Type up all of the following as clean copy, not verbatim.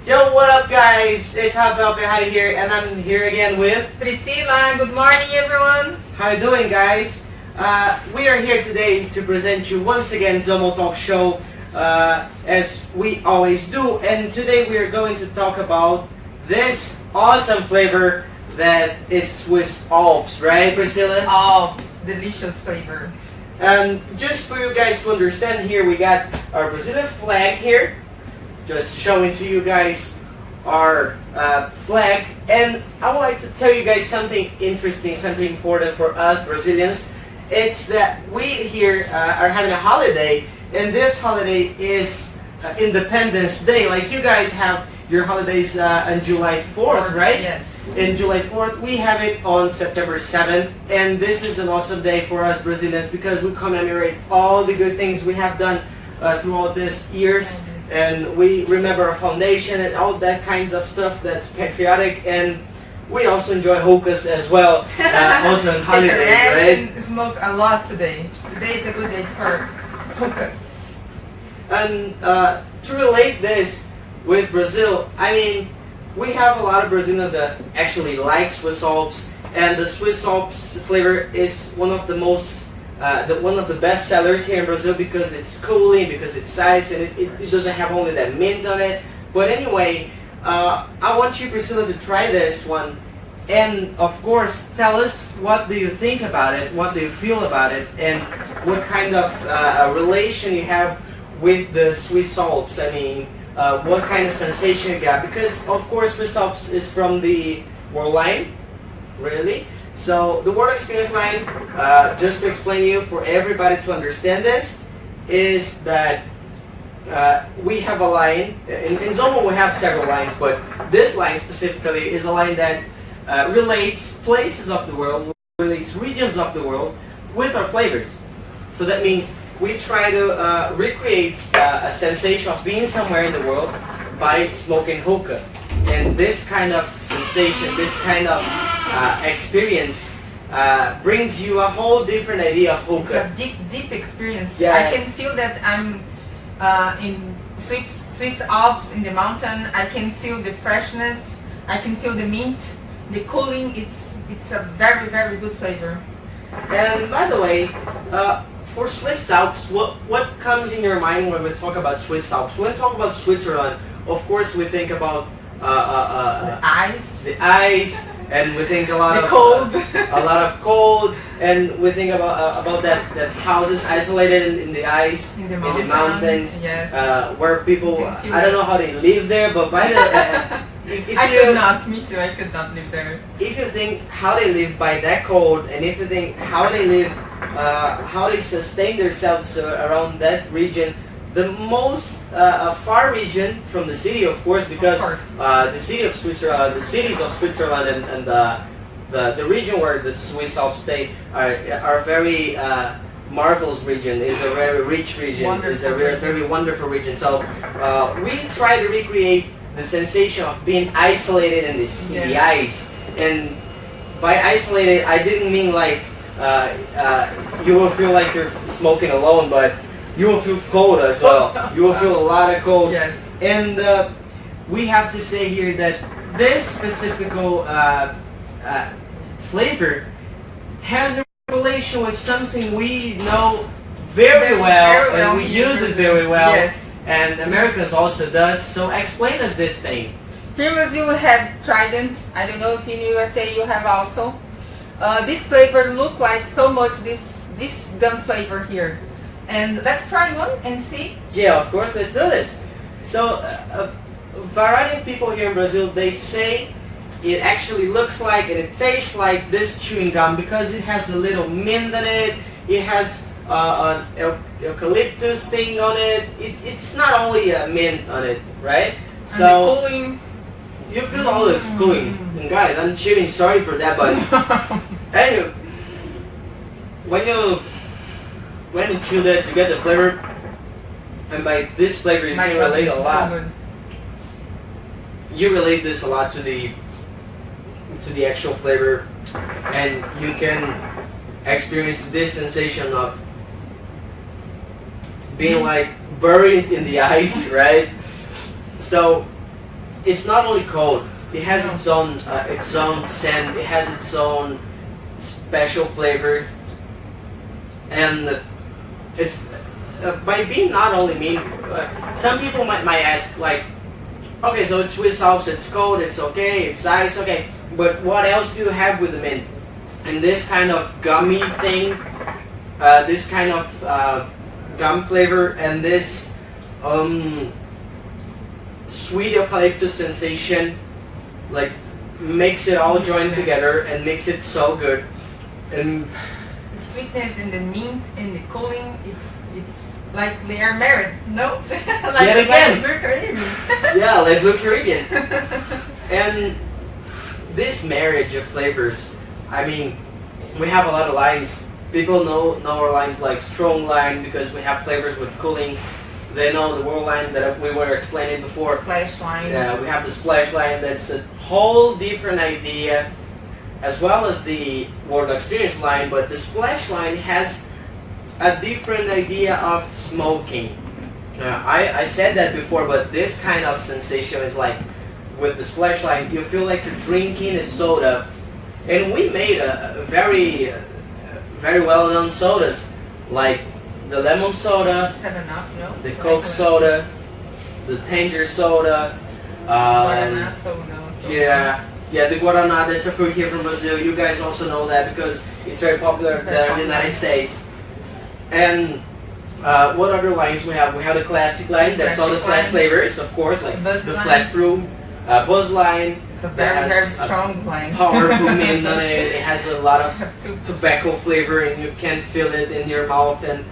Yo, what up guys? It's Alps here and I'm here again with Priscilla. Good morning everyone. How you doing guys? We are here today to present you once again Zomo Talk Show as we always do, and today we are going to talk about this awesome flavor that is Swiss Alps, right Priscilla? Alps, delicious flavor. And just for you guys to understand, here we got our Brazilian flag here, just showing to you guys our flag. And I would like to tell you guys something interesting, something important for us Brazilians. It's that we here are having a holiday, and this holiday is Independence Day. Like you guys have your holidays on July 4th, right? Yes. In July 4th, we have it on September 7th, and this is an awesome day for us Brazilians because we commemorate all the good things we have done throughout these years, and we remember our foundation and all that kind of stuff that's patriotic, and we also enjoy hookahs as well, also on holidays, right? Smoke a lot today. Today is a good day for hookahs. And to relate this with Brazil, I mean, we have a lot of Brazilians that actually like Swiss Alps, and the Swiss Alps flavor is one of the most, one of the best sellers here in Brazil because it's cooling, because it's nice, and it doesn't have only that mint on it. But anyway, I want you, Priscilla, to try this one, and of course, tell us what do you think about it, what do you feel about it, and what kind of relation you have with the Swiss Alps. I mean, what kind of sensation you got, because of course Swiss Alps is from the World line, really. So the World Experience line, just to explain you, for everybody to understand this, is that we have a line, in Zomo we have several lines, but this line specifically is a line that relates places of the world, relates regions of the world with our flavors. So that means we try to recreate a sensation of being somewhere in the world by smoking hookah. And this kind of sensation, this kind of experience brings you a whole different idea of hookah. It's a deep experience. Yeah. I can feel that I'm in Swiss Alps in the mountain. I can feel the freshness. I can feel the mint, the cooling. It's a very good flavor. And by the way, for Swiss Alps, what comes in your mind when we talk about Swiss Alps? When we talk about Switzerland, of course we think about The ice, and we think a lot the of cold, a lot of cold, and we think about that houses isolated in the ice, in the mountains, yes. where people, I don't know how they live there, but by the if I you, could not, me too, I could not live there. if you think how they live by that cold, and if you think how they live, how they sustain themselves around that region, the most far region from the city, of course, because the city of Switzerland, the cities of Switzerland, and the region where the Swiss Alps stay are very marvelous region. Is a very rich region. Is a very wonderful region. So we try to recreate the sensation of being isolated in the ice. And by isolated, I didn't mean like you will feel like you're smoking alone, but you will feel cold as well. You will feel a lot of cold. Yes. And we have to say here that this specific flavor has a relation with something we know very well, and we use it very well. Yes. And Americans also does. So explain us this thing. Here in Brazil we have Trident. I don't know if in USA you have also. This flavor look like so much this gum flavor here. And let's try one and see. Yeah, of course, let's do this. So a variety of people here in Brazil, they say it actually looks like and it tastes like this chewing gum because it has a little mint in it. It has an eucalyptus thing on it. It's not only a mint on it, right? And So the cooling. you feel all the cooling. And guys, I'm chewing, sorry for that, but anyway, when you chew this, you get the flavor, and by this flavor you can relate a lot. So good. You relate this a lot to the actual flavor, and you can experience this sensation of being like buried in the ice, right? So it's not only cold. It has its own scent. It has its own special flavor, and it's by being not only mean. Some people might ask like, okay, so it's Swiss Alps, it's cold, it's okay, it's ice, okay, but what else do you have with the mint? And this kind of gummy thing, this kind of gum flavor, and this sweet eucalyptus sensation, like makes it all join together and makes it so good. And the sweetness and the mint and the cooling, it's like they are married, no? Like, yet again. Like Blue Caribbean. Yeah, like Blue Caribbean. And this marriage of flavors, I mean, we have a lot of lines. People know our lines like strong line because we have flavors with cooling. They know the world line that we were explaining before. Splash line. Yeah, we have the splash line. That's a whole different idea, as well as the world experience line. But the splash line has a different idea of smoking. I said that before, but this kind of sensation is like with the splash line, you feel like you're drinking a soda. And we made a very well-known sodas, like the lemon soda, 7-Up, no? the Coke soda, the Tanger soda, Guaraná soda. yeah, the Guaraná. That's a fruit here from Brazil. You guys also know that because it's very popular there in the United States. And what other lines we have? We have the classic line. That's all the flat flavors, of course, like the flat fruit, Buzz line. It's a very strong line. Powerful mint on it. It has a lot of tobacco flavor, and you can feel it in your mouth. And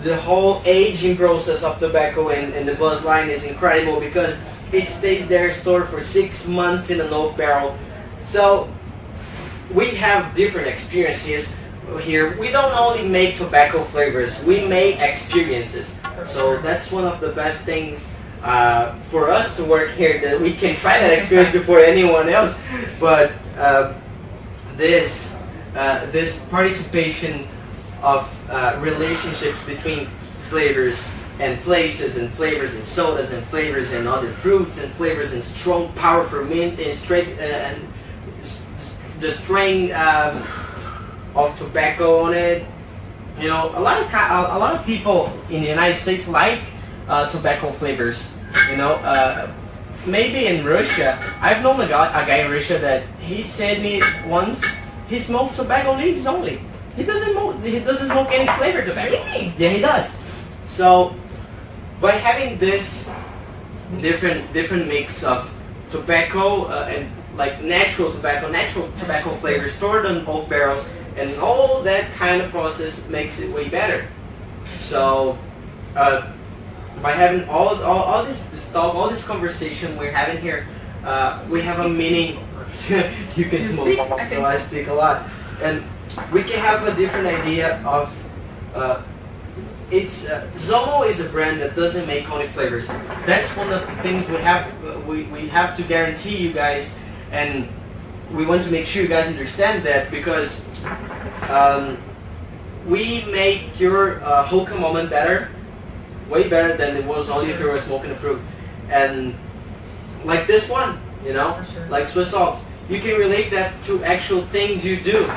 the whole aging process of tobacco in the Buzz line is incredible because it stays there stored for 6 months in an oak barrel. So we have different experiences here. We don't only make tobacco flavors, we make experiences. So that's one of the best things for us to work here, that we can try that experience before anyone else. But this participation of relationships between flavors and places and flavors and sodas and flavors and other fruits and flavors and strong powerful mint and straight and the strain of tobacco on it. You know, a lot of people in the United States like tobacco flavors. You know, maybe in Russia, I've known a guy in Russia that he said me once he smokes tobacco leaves only. He doesn't smoke any flavored tobacco. Really? Yeah, he does. So by having this different mix of tobacco and like natural tobacco flavors stored on oak barrels, and all that kind of process makes it way better. So by having all this talk, all this conversation we're having here, we have a meaning. You can smoke, so I speak a lot, and we can have a different idea of. Zomo is a brand that doesn't make only flavors. That's one of the things we have to guarantee you guys, and we want to make sure you guys understand that, because we make your hookah moment better, way better than it was only if you were smoking a fruit. And like this one, you know, like Swiss Alps, you can relate that to actual things you do,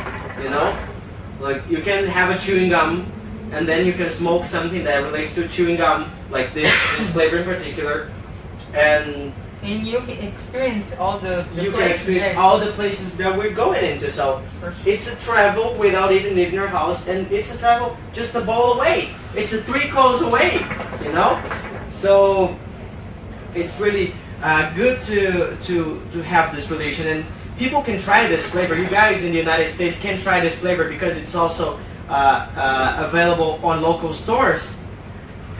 you know, like you can have a chewing gum and then you can smoke something that relates to chewing gum, like this flavor in particular, and you can experience all the places that we're going into. So it's a travel without even leaving your house, and it's a travel just a bowl away. It's a 3 calls away, you know. So it's really good to have this relation, and people can try this flavor. You guys in the United States can try this flavor because it's also available on local stores.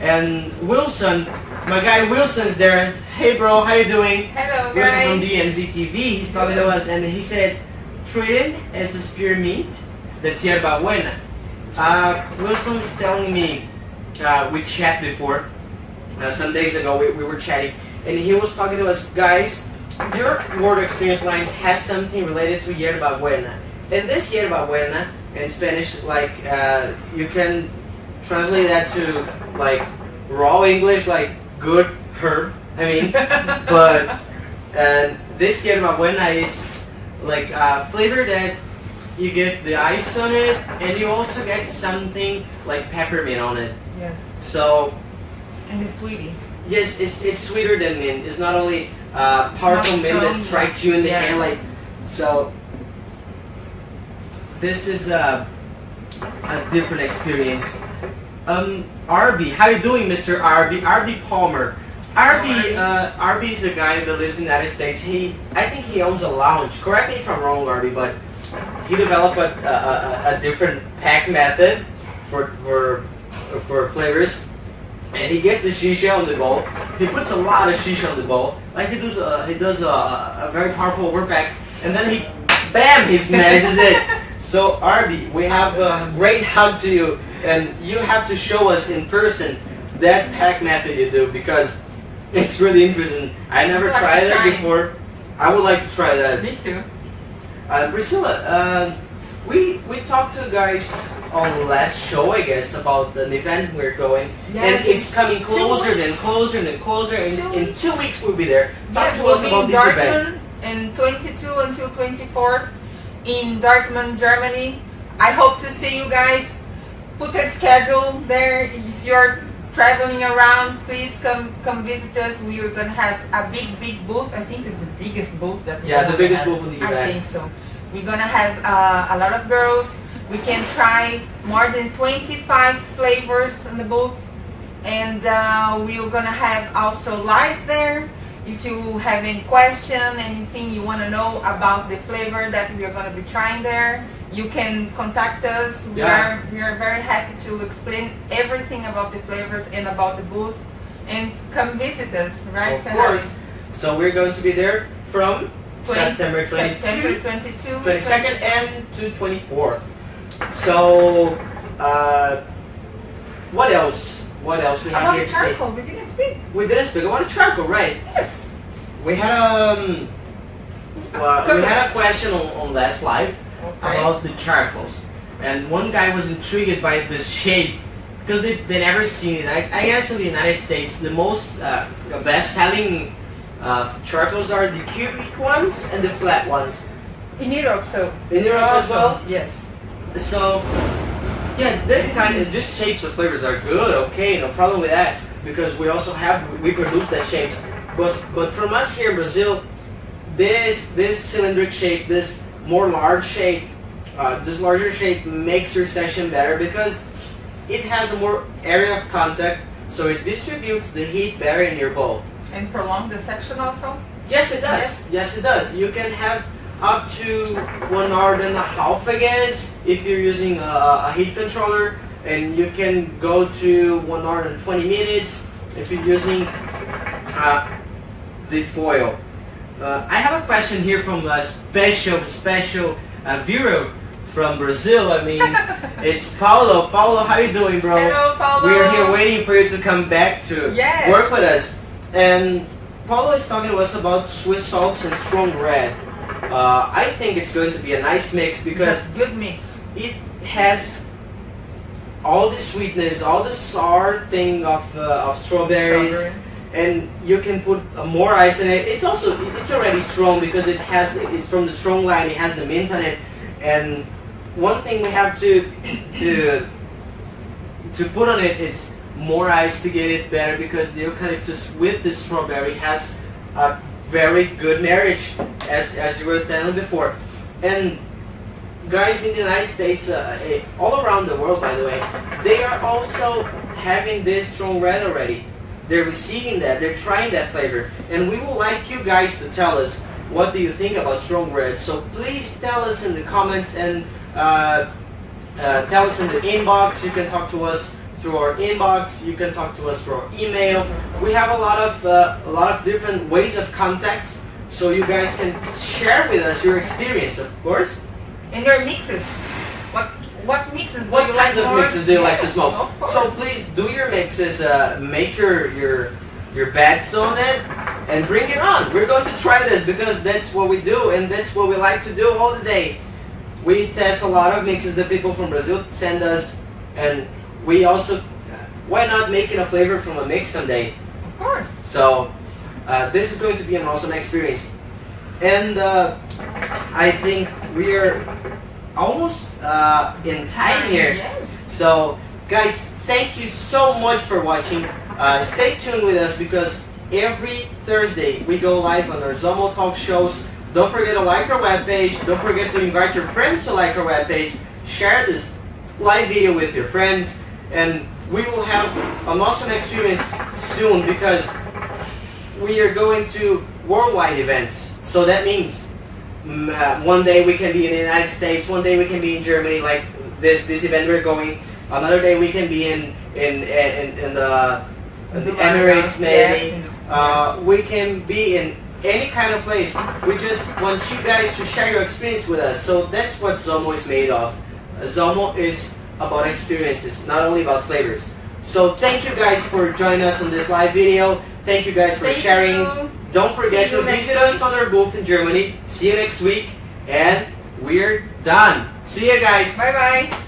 And Wilson, my guy Wilson's there. Hey bro, how you doing? Hello Wilson guys. from DMZ TV. He's talking to us, and he said, treated as a spearmint, that's yerba buena. Wilson was telling me, we chat before, some days ago we were chatting, and he was talking to us, guys, your word experience lines has something related to yerba buena. And this yerba buena in Spanish, like you can translate that to like raw English, like good herb. I mean, but And this yerba buena is like a flavor that you get the ice on it, and you also get something like peppermint on it. Yes. So. And it's sweetie. Yes, it's sweeter than mint. It's not only powerful mint that strikes you in the hand, like so. This is a different experience. RB, how you doing, Mr. RB? RB Palmer. RB is a guy that lives in the United States. I think he owns a lounge. Correct me if I'm wrong, RB, but he developed a different pack method for flavors. And he gets the shisha on the bowl. He puts a lot of shisha on the bowl. Like he does a very powerful overpack, and then he, bam, he smashes it. So RB, we have a great hug to you, and you have to show us in person that pack method you do, because it's really interesting. I never tried that before. I would like to try that. Me too. Priscilla, we talked to guys on last show, I guess, about an event we're going, and it's coming closer and closer and closer. And in 2 weeks we'll be there. Talk to us about this event. In 22 until 24 in Dortmund, Germany. I hope to see you guys. Put a schedule there. If you're traveling around, please come visit us. We are gonna have a big booth. I think it's the biggest booth that the biggest booth in the event. I think so. We're gonna have a lot of girls. We can try more than 25 flavors in the booth, and we're gonna have also live there. If you have any question, anything you want to know about the flavor that we are going to be trying there, you can contact us. We are very happy to explain everything about the flavors and about the booth, and come visit us, right? Of course. So we're going to be there from September 22nd and to 24th. So what else? What else we have here to say? We didn't speak. We didn't speak about the charcoal, right? Yes. We had we had a question on last live about the charcoals, and one guy was intrigued by this shape because they never seen it. I guess in the United States the most best-selling charcoals are the cubic ones and the flat ones. In Europe, so. In Europe as well. Yes. So. Yeah, this shapes of flavors are good, okay, no problem with that, because we also we produce that shapes. But from us here in Brazil, this cylindric shape, this more large shape, this larger shape makes your session better because it has a more area of contact, so it distributes the heat better in your bowl. And prolong the section also? Yes, it does. Yes, it does. You can have up to 1 hour and a half, I guess, if you're using a heat controller, and you can go to 1 hour and 20 minutes if you're using the foil. I have a question here from a special viewer from Brazil. I mean, it's Paulo. Paulo, how you doing, bro? Hello, Paulo. We are here waiting for you to come back to work with us. And Paulo is talking to us about Swiss salts and strong red. I think it's going to be a nice mix because good mix. It has all the sweetness, all the sour thing of strawberries, and you can put more ice in it. It's already strong because it's from the strong line. It has the mint on it, and one thing we have to put on it is more ice to get it better because the eucalyptus with the strawberry has a very good marriage, as you were telling before. And guys in the United States, all around the world, by the way, they are also having this strong red already. They're receiving that, they're trying that flavor, and we would like you guys to tell us what do you think about strong red. So please tell us in the comments and tell us in the inbox. You can talk to us through our inbox. You can talk to us through our email. We have a lot of different ways of contact, so you guys can share with us your experience, of course. And your mixes. What mixes? What kinds of mixes do you like to smoke? Of course. So please do your mixes. Make your bets on it and bring it on. We're going to try this because that's what we do and that's what we like to do all the day. We test a lot of mixes that people from Brazil send us, and we also, why not making a flavor from a mix someday? Of course. So This is going to be an awesome experience. And I think we are almost in time here. Yes. So guys, thank you so much for watching. Stay tuned with us because every Thursday we go live on our Zomo Talk shows. Don't forget to like our webpage. Don't forget to invite your friends to like our webpage. Share this live video with your friends. And we will have an awesome experience soon because we are going to worldwide events. So that means one day we can be in the United States, one day we can be in Germany, like this event we're going. Another day we can be in the Emirates, maybe. Yes. We can be in any kind of place. We just want you guys to share your experience with us. So that's what Zomo is made of. Zomo is about experiences, not only about flavors. So thank you guys for joining us in this live video. Thank you guys for sharing. You. Don't forget See to you next visit us on our booth in Germany. See you next week. And we're done. See you guys. Bye bye.